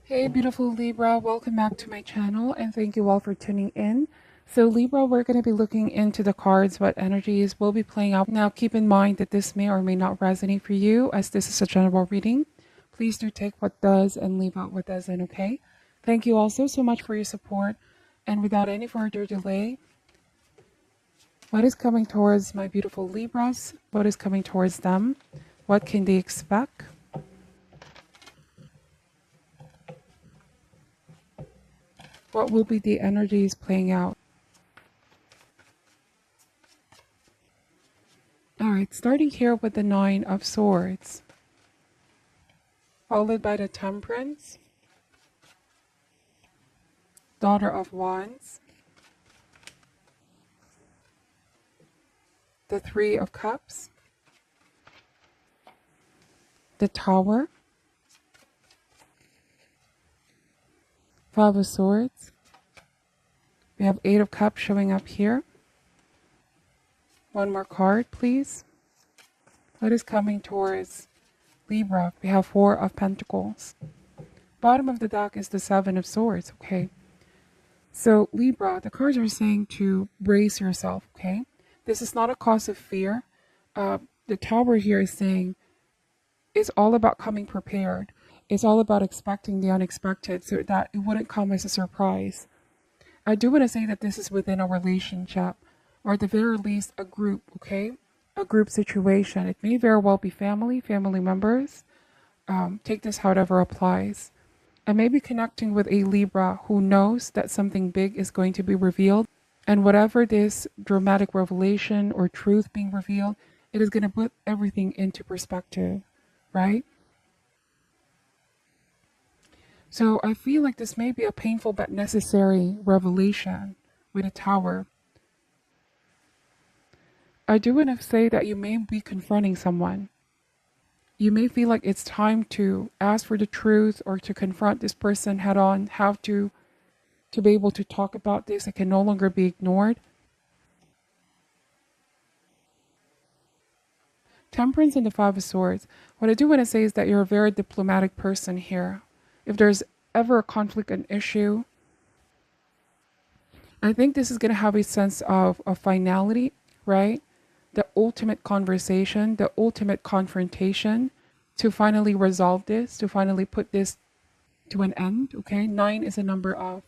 Hey beautiful Libra, welcome back to my channel and thank you all for tuning in. So Libra, we're going to be looking into the cards, what energies will be playing out. Now keep in mind that this may or may not resonate for you as this is a general reading. Please do take what does and leave out what doesn't, okay? Thank you all so much for your support. And without any further delay, what is coming towards my beautiful Libras? What is coming towards them? What can they expect? What will be the energies playing out? Alright, starting here with the Nine of Swords, followed by the Temperance, Daughter of Wands, the Three of Cups, the Tower, Five of Swords. We have Eight of Cups showing up here. One more card, please. What is coming towards Libra? We have Four of Pentacles. Bottom of the deck is the Seven of Swords, okay? So Libra, the cards are saying to brace yourself, okay? This is not a cause of fear. The Tower here is saying it's all about coming prepared. It's all about expecting the unexpected so that it wouldn't come as a surprise. I do want to say that this is within a relationship, or at the very least a group, okay? A group situation. It may very well be family members. Take this however applies. I may be connecting with a Libra who knows that something big is going to be revealed. And whatever this dramatic revelation or truth being revealed, it is going to put everything into perspective, right? So I feel like this may be a painful but necessary revelation with a Tower. I do want to say that you may be confronting someone. You may feel like it's time to ask for the truth or to confront this person head on, have to be able to talk about this. It can no longer be ignored. Temperance and the Five of Swords. What I do want to say is that you're a very diplomatic person here. If there's ever a conflict, an issue, I think this is going to have a sense of finality, right? The ultimate conversation, the ultimate confrontation to finally resolve this, to finally put this to an end, okay? 9 is a number of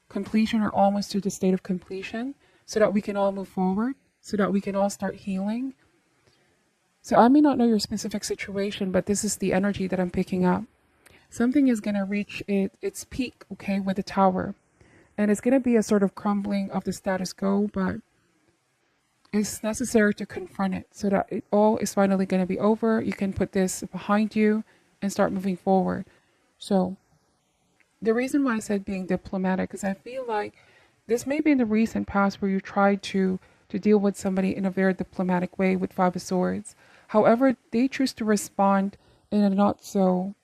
completion or almost to the state of completion so that we can all move forward, so that we can all start healing. So I may not know your specific situation, but this is the energy that I'm picking up. Something is going to reach its peak, okay, with the Tower. And it's going to be a sort of crumbling of the status quo, but it's necessary to confront it so that it all is finally going to be over. You can put this behind you and start moving forward. So the reason why I said being diplomatic is I feel like this may be in the recent past where you tried to deal with somebody in a very diplomatic way with Five of Swords. However, they choose to respond in a not so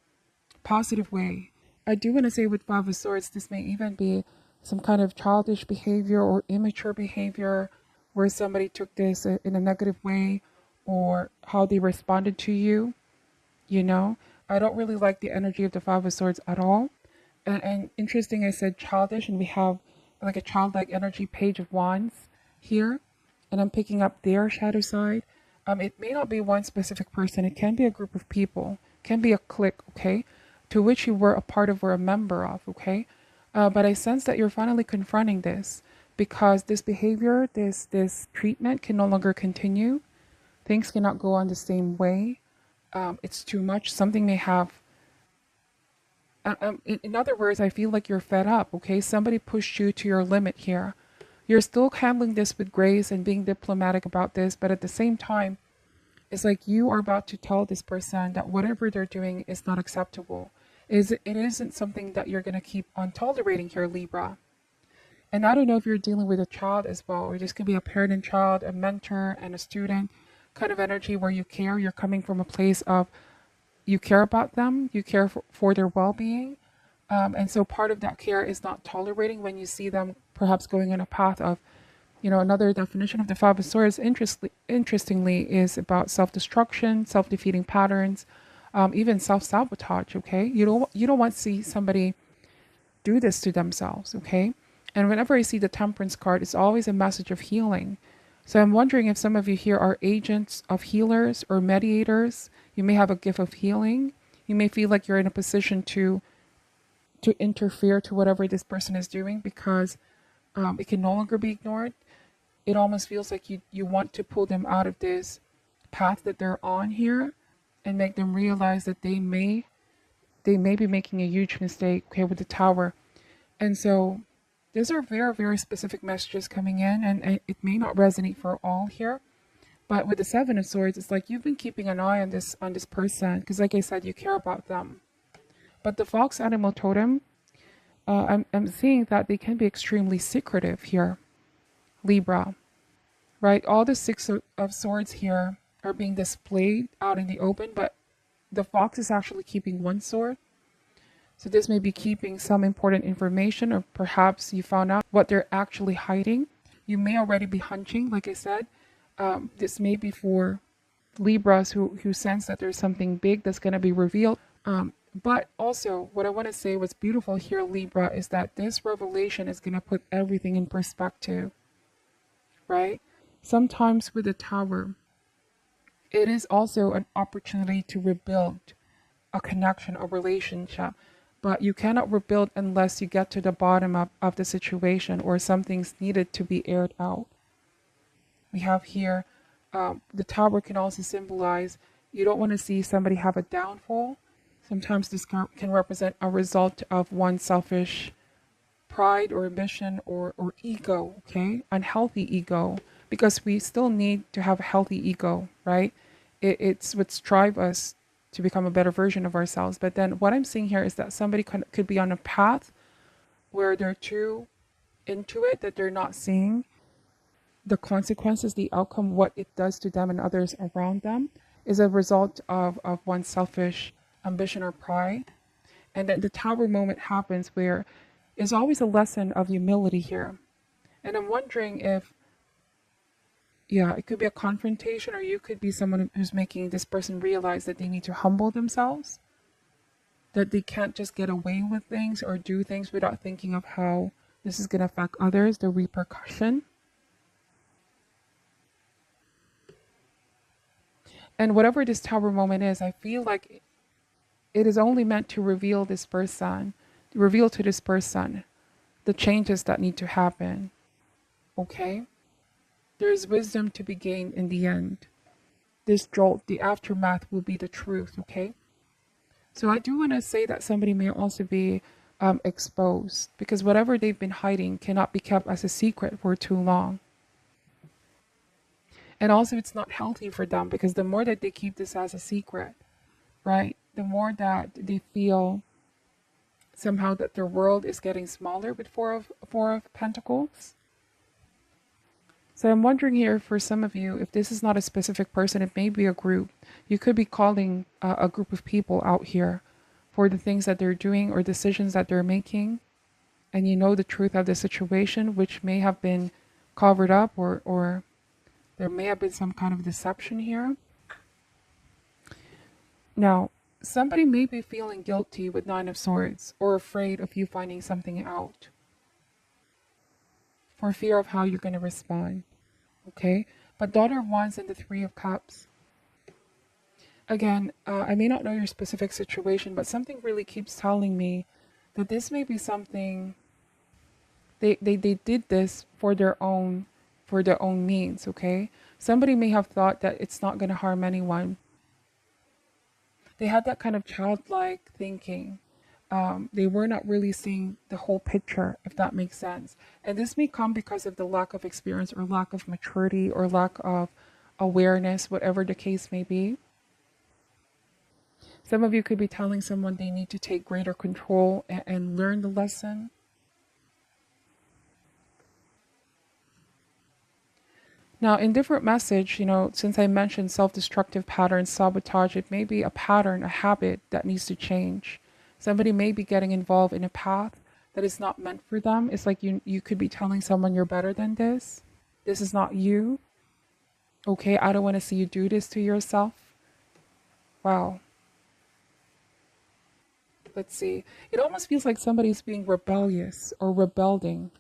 positive way. I do want to say with Five of Swords, this may even be some kind of childish behavior or immature behavior where somebody took this in a negative way or how they responded to you. You know, I don't really like the energy of the Five of Swords at all. And interesting, I said childish, and we have like a childlike energy, Page of Wands here. And I'm picking up their shadow side. It may not be one specific person. It can be a group of people. It can be a clique, okay? To which you were a part of or a member of, okay? But I sense that you're finally confronting this because this behavior, this treatment can no longer continue. Things cannot go on the same way. It's too much. Something may have... in other words, I feel like you're fed up, okay? Somebody pushed you to your limit here. You're still handling this with grace and being diplomatic about this, but at the same time, it's like you are about to tell this person that whatever they're doing is not acceptable. It isn't something that you're going to keep on tolerating here, Libra. And I don't know if you're dealing with a child as well, or this could be a parent and child, a mentor and a student kind of energy where you care. You're coming from a place of you care about them, you care for their well-being. And so part of that care is not tolerating when you see them perhaps going on a path of, you know, another definition of the Five of Swords, interestingly, is about self-destruction, self-defeating patterns, even self-sabotage. Okay, you don't want to see somebody do this to themselves. Okay, and whenever I see the Temperance card, it's always a message of healing. So I'm wondering if some of you here are agents of healers or mediators. You may have a gift of healing. You may feel like you're in a position to interfere to whatever this person is doing because it can no longer be ignored. It almost feels like you want to pull them out of this path that they're on here and make them realize that they may be making a huge mistake, okay, with the Tower. And so these are very, very specific messages coming in, and it may not resonate for all here. But with the Seven of Swords, it's like you've been keeping an eye on this person because, like I said, you care about them. But the Fox Animal Totem, I'm seeing that they can be extremely secretive here, Libra, right? All the Six of Swords here are being displayed out in the open, but the fox is actually keeping one sword. So this may be keeping some important information, or perhaps you found out what they're actually hiding. You may already be hunching, like I said. This may be for Libras who sense that there's something big that's going to be revealed. But also, what I want to say what's beautiful here, Libra, is that this revelation is going to put everything in perspective, right? Sometimes with the Tower, it is also an opportunity to rebuild a connection, a relationship. But you cannot rebuild unless you get to the bottom of the situation or something's needed to be aired out. We have here, the Tower can also symbolize you don't want to see somebody have a downfall. Sometimes this can represent a result of one's selfish pride or ambition or ego, okay? Unhealthy ego, because we still need to have a healthy ego, right? It's what drives us to become a better version of ourselves. But then what I'm seeing here is that somebody could be on a path where they're too into it, that they're not seeing the consequences, the outcome, what it does to them and others around them is a result of one's selfish ambition or pride. And then the Tower moment happens where there's always a lesson of humility here. And I'm wondering if, yeah, it could be a confrontation, or you could be someone who's making this person realize that they need to humble themselves, that they can't just get away with things or do things without thinking of how this is going to affect others, the repercussion. And whatever this Tower moment is, I feel like it is only meant to reveal to this person the changes that need to happen. Okay? There's wisdom to be gained in the end. This jolt, the aftermath, will be the truth. Okay? So I do want to say that somebody may also be exposed, because whatever they've been hiding cannot be kept as a secret for too long. And also, it's not healthy for them, because the more that they keep this as a secret, right, the more that they feel somehow that their world is getting smaller with Four of Pentacles. So I'm wondering here for some of you, if this is not a specific person, it may be a group. You could be calling a group of people out here for the things that they're doing or decisions that they're making, and you know the truth of the situation, which may have been covered up, or there may have been some kind of deception here. Now, somebody may be feeling guilty with Nine of Swords, or afraid of you finding something out, for fear of how you're going to respond. Okay? But Daughter of Wands and the Three of Cups. Again, I may not know your specific situation, but something really keeps telling me that this may be something they did this for their own means. Okay? Somebody may have thought that it's not going to harm anyone. They had that kind of childlike thinking. They were not really seeing the whole picture, if that makes sense. And this may come because of the lack of experience, or lack of maturity, or lack of awareness, whatever the case may be. Some of you could be telling someone they need to take greater control and learn the lesson. Now, in different message, since I mentioned self-destructive patterns, sabotage, it may be a pattern, a habit that needs to change. Somebody may be getting involved in a path that is not meant for them. It's like you could be telling someone you're better than this. This is not you. Okay, I don't want to see you do this to yourself. Wow. Let's see. It almost feels like somebody's being rebellious or rebelling.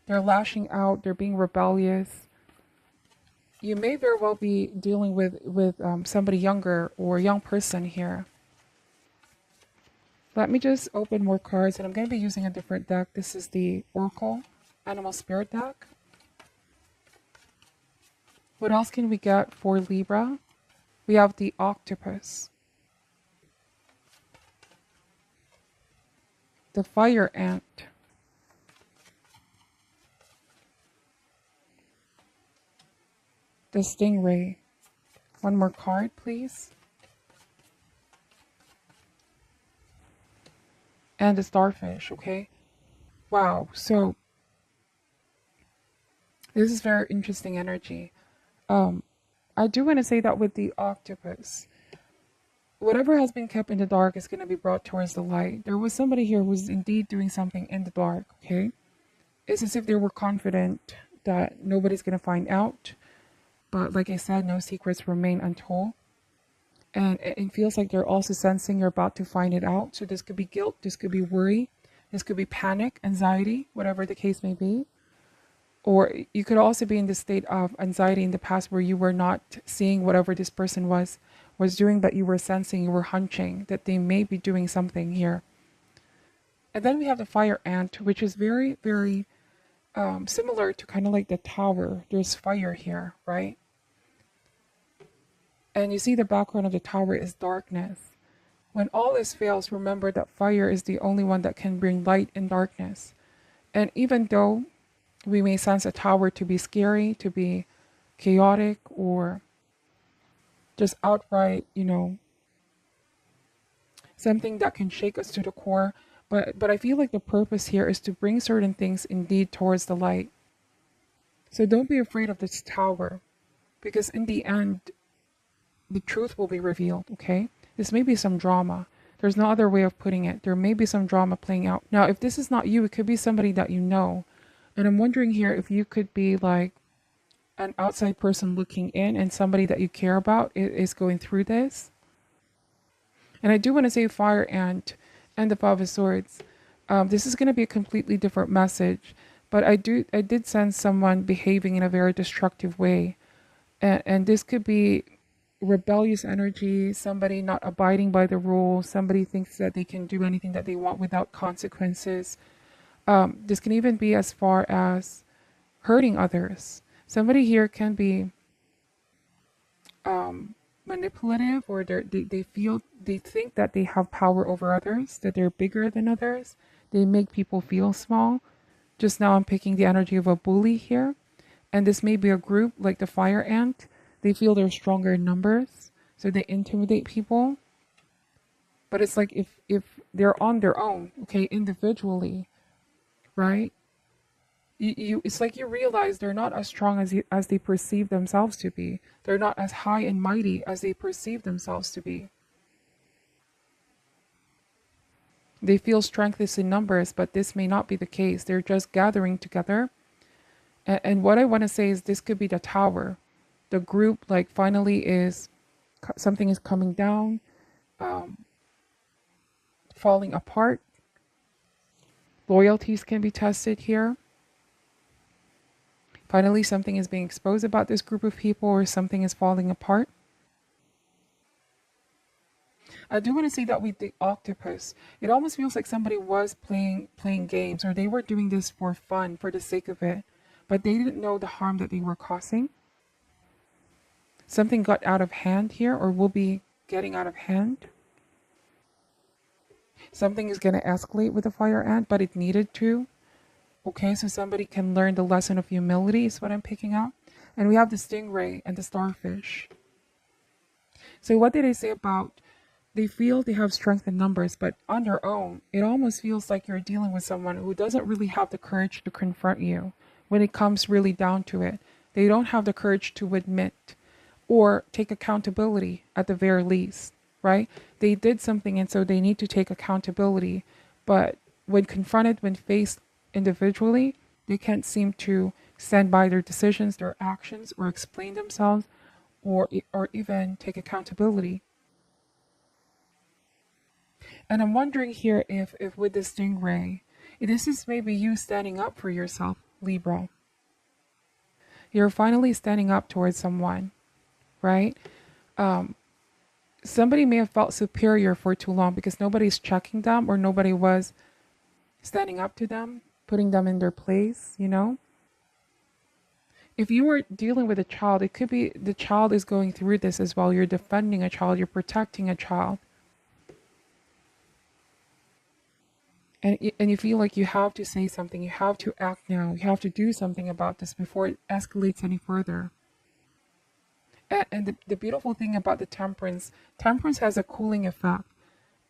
They're lashing out. They're being rebellious. You may very well be dealing with somebody younger or a young person here. Let me just open more cards, and I'm going to be using a different deck. This is the Oracle Animal Spirit deck. What else can we get for Libra? We have the Octopus, the Fire Ant, the Stingray. One more card, please. And the Starfish, okay? Wow, so this is very interesting energy. I do want to say that with the Octopus, whatever has been kept in the dark is going to be brought towards the light. There was somebody here who was indeed doing something in the dark, okay? It's as if they were confident that nobody's going to find out. But like I said, no secrets remain untold. And it feels like they're also sensing you're about to find it out. So this could be guilt, this could be worry, this could be panic, anxiety, whatever the case may be. Or you could also be in the state of anxiety in the past where you were not seeing whatever this person was doing, but you were sensing, you were hunching that they may be doing something here. And then we have the Fire Ant, which is very, very similar to kind of like the tower. There's fire here, right? And you see the background of the tower is darkness. When all this fails, remember that fire is the only one that can bring light in darkness. And even though we may sense a tower to be scary, to be chaotic, or just outright, something that can shake us to the core. But I feel like the purpose here is to bring certain things indeed towards the light. So don't be afraid of this tower, because in the end, the truth will be revealed, okay? This may be some drama. There's no other way of putting it. There may be some drama playing out. Now, if this is not you, it could be somebody that you know. And I'm wondering here if you could be like an outside person looking in and somebody that you care about is going through this. And I do want to say Fire Ant and the Five of Swords. This is going to be a completely different message. But I did sense someone behaving in a very destructive way. And this could be rebellious energy, somebody not abiding by the rules, somebody thinks that they can do anything that they want without consequences. This can even be as far as hurting others. Somebody here can be manipulative, or they think that they have power over others, that they're bigger than others. They make people feel small. Just now I'm picking the energy of a bully here. And this may be a group like the Fire Ant. They feel they're stronger in numbers, so they intimidate people. But it's like if they're on their own, okay, individually, right? It's like you realize they're not as strong as they perceive themselves to be. They're not as high and mighty as they perceive themselves to be. They feel strength is in numbers, but this may not be the case. They're just gathering together. And what I want to say is this could be the tower. The group, like, finally is something is coming down, falling apart. Loyalties can be tested here. Finally, something is being exposed about this group of people, or something is falling apart. I do want to say that with the Octopus, it almost feels like somebody was playing games, or they were doing this for fun, for the sake of it, but they didn't know the harm that they were causing. Something got out of hand here, or will be getting out of hand. Something is going to escalate with the Fire Ant, but it needed to. Okay, so somebody can learn the lesson of humility is what I'm picking up. And we have the Stingray and the Starfish. So what did I say about they feel they have strength in numbers, but on their own, it almost feels like you're dealing with someone who doesn't really have the courage to confront you when it comes really down to it. They don't have the courage to admit or take accountability at the very least, right? They did something, and so they need to take accountability. But when confronted, when faced individually, they can't seem to stand by their decisions, their actions, or explain themselves, or even take accountability. And I'm wondering here if with the stingray, this is maybe you standing up for yourself, Libra. You're finally standing up towards someone, right? Um, Somebody may have felt superior for too long because nobody's checking them or nobody was standing up to them, putting them in their place, you know? If you were dealing with a child, it could be the child is going through this as well. You're defending a child, you're protecting a child. And you feel like you have to say something, you have to act now, you have to do something about this before it escalates any further. And the beautiful thing about the temperance has a cooling effect.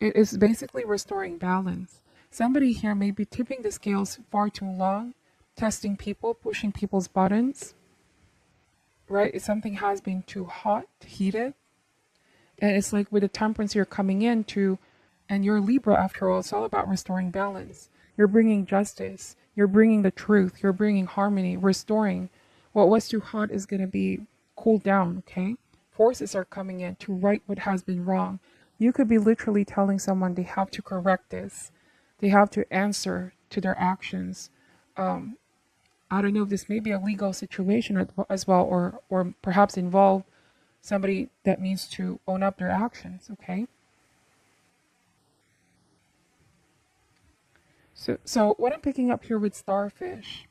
It is basically restoring balance. Somebody here may be tipping the scales far too long, testing people, pushing people's buttons, right? If something has been too hot, heated. And it's like with the temperance you're coming into, and you're Libra after all, it's all about restoring balance. You're bringing justice, you're bringing the truth, you're bringing harmony, restoring. What was too hot is going to be cooled down, okay? Forces are coming in to right what has been wrong. You could be literally telling someone they have to correct this, they have to answer to their actions. I don't know if this may be a legal situation as well, or perhaps involve somebody that needs to own up their actions, okay? So what I'm picking up here with starfish,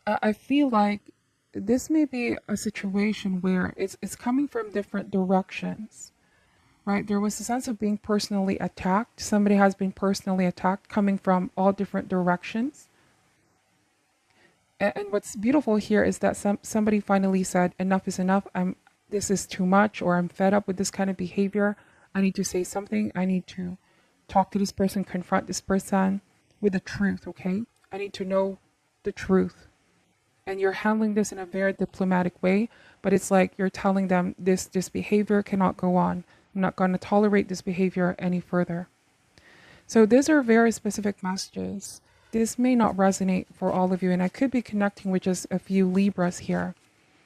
I feel like this may be a situation where it's coming from different directions, right? There was a sense of being personally attacked. Somebody has been personally attacked coming from all different directions. And what's beautiful here is that somebody finally said, enough is enough. This is too much, or I'm fed up with this kind of behavior. I need to say something. I need to talk to this person, confront this person with the truth, okay? I need to know the truth. And you're handling this in a very diplomatic way, but it's like you're telling them this behavior cannot go on. I'm not going to tolerate this behavior any further. So these are very specific messages. This may not resonate for all of you, and I could be connecting with just a few Libras here,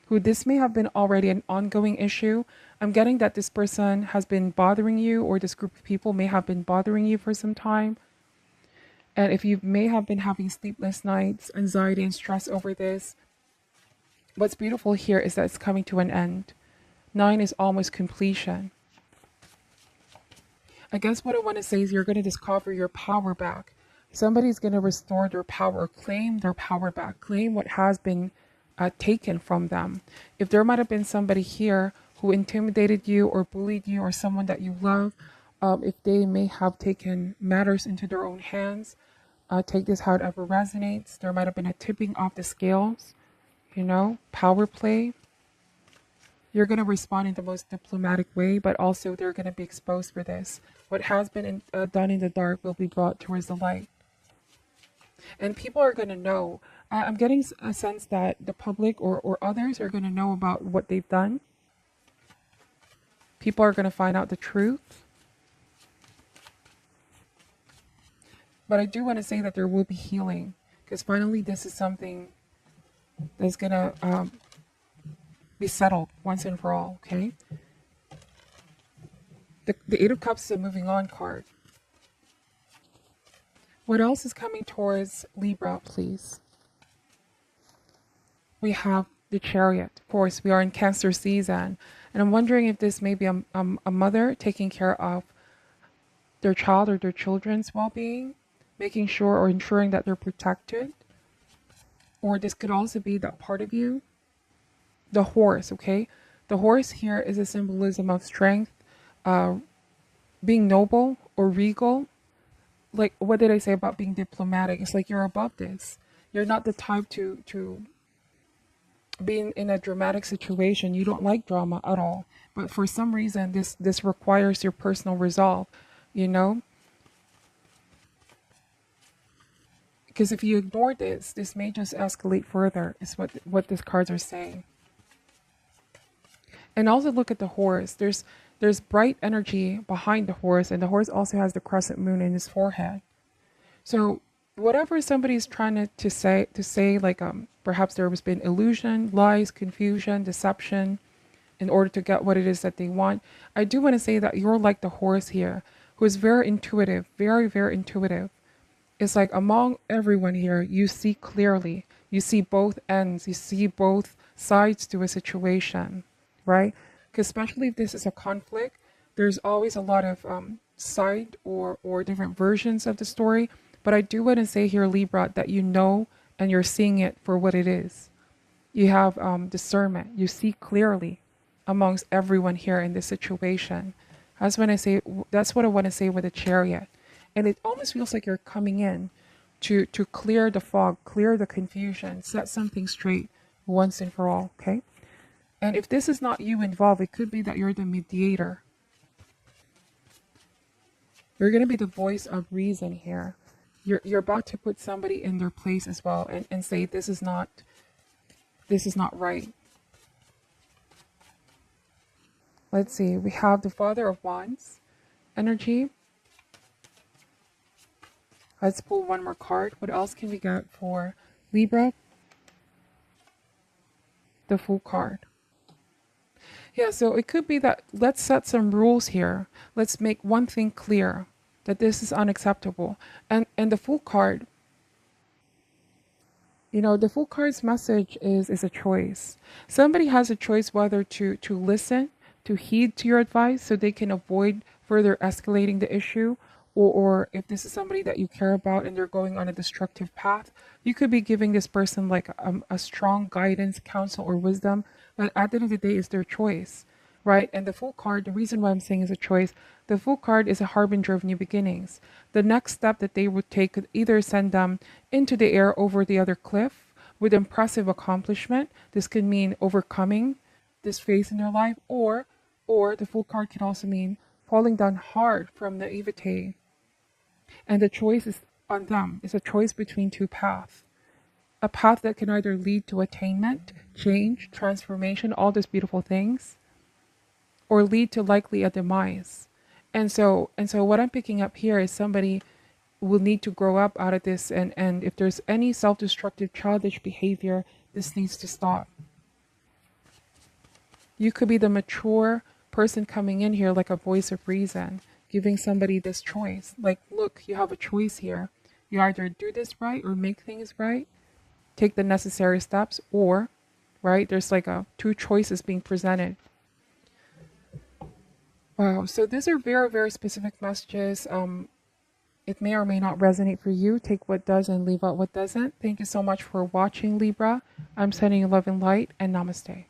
who this may have been already an ongoing issue. I'm getting that this person has been bothering you, or this group of people may have been bothering you for some time. And if you may have been having sleepless nights, anxiety and stress over this, what's beautiful here is that it's coming to an end. 9 is almost completion. I guess what I want to say is you're going to discover your power back. Somebody's going to restore their power, claim their power back, claim what has been taken from them. If there might have been somebody here who intimidated you or bullied you, or someone that you love, if they may have taken matters into their own hands, take this how it ever resonates. There might have been a tipping off the scales, power play. You're going to respond in the most diplomatic way, but also they're going to be exposed for this. What has been done in the dark will be brought towards the light. And people are going to know. I'm getting a sense that the public or others are going to know about what they've done. People are going to find out the truth. But I do want to say that there will be healing, because finally this is something that's going to be settled once and for all, okay? The Eight of Cups is a moving on card. What else is coming towards Libra, please? We have the Chariot. Of course, we are in Cancer season. And I'm wondering if this may be a mother taking care of their child or their children's well-being, making sure or ensuring that they're protected. Or this could also be that part of you. The horse, okay? The horse here is a symbolism of strength, being noble or regal. Like, what did I say about being diplomatic? It's like you're above this. You're not the type to be in a dramatic situation. You don't like drama at all. But for some reason, this requires your personal resolve, Because if you ignore this may just escalate further, is what these cards are saying. And also look at the horse. There's bright energy behind the horse, and the horse also has the crescent moon in his forehead. So whatever somebody's trying to say, like perhaps there has been illusion, lies, confusion, deception, in order to get what it is that they want. I do want to say that you're like the horse here, who is very intuitive, very, very intuitive. It's like among everyone here, you see clearly. You see both ends. You see both sides to a situation, right? Because especially if this is a conflict, there's always a lot of side or different versions of the story. But I do want to say here, Libra, that you know and you're seeing it for what it is. You have discernment. You see clearly amongst everyone here in this situation. That's what I want to say with the Chariot. And it almost feels like you're coming in to clear the fog, clear the confusion, set something straight once and for all, okay? And if this is not you involved, it could be that you're the mediator. You're going to be the voice of reason here. You're about to put somebody in their place as well and say this is not right. Let's see, we have the Father of Wands energy. Let's pull one more card. What else can we get for Libra? The Fool card. Yeah, so it could be that let's set some rules here. Let's make one thing clear, that this is unacceptable. And the Fool card, you know, the Fool card's message is a choice. Somebody has a choice whether to listen, to heed to your advice so they can avoid further escalating the issue, or if this is somebody that you care about and they're going on a destructive path, you could be giving this person like a strong guidance, counsel, or wisdom. But at the end of the day, it's their choice, right? And the Fool card, the reason why I'm saying is a choice, the Fool card is a harbinger of new beginnings. The next step that they would take could either send them into the air over the other cliff with impressive accomplishment. This could mean overcoming this phase in their life, or the Fool card can also mean falling down hard from naivete. And the choice is on them. It's a choice between two paths. A path that can either lead to attainment, change, transformation, all those beautiful things, or lead to likely a demise. And so what I'm picking up here is somebody will need to grow up out of this, and if there's any self-destructive childish behavior, this needs to stop. You could be the mature person coming in here like a voice of reason, giving somebody this choice. Like, look, you have a choice here. You either do this right or make things right, take the necessary steps, or, right, there's like two choices being presented. Wow, so these are very, very specific messages. It may or may not resonate for you. Take what does and leave out what doesn't. Thank you so much for watching, Libra. I'm sending you love and light, and namaste.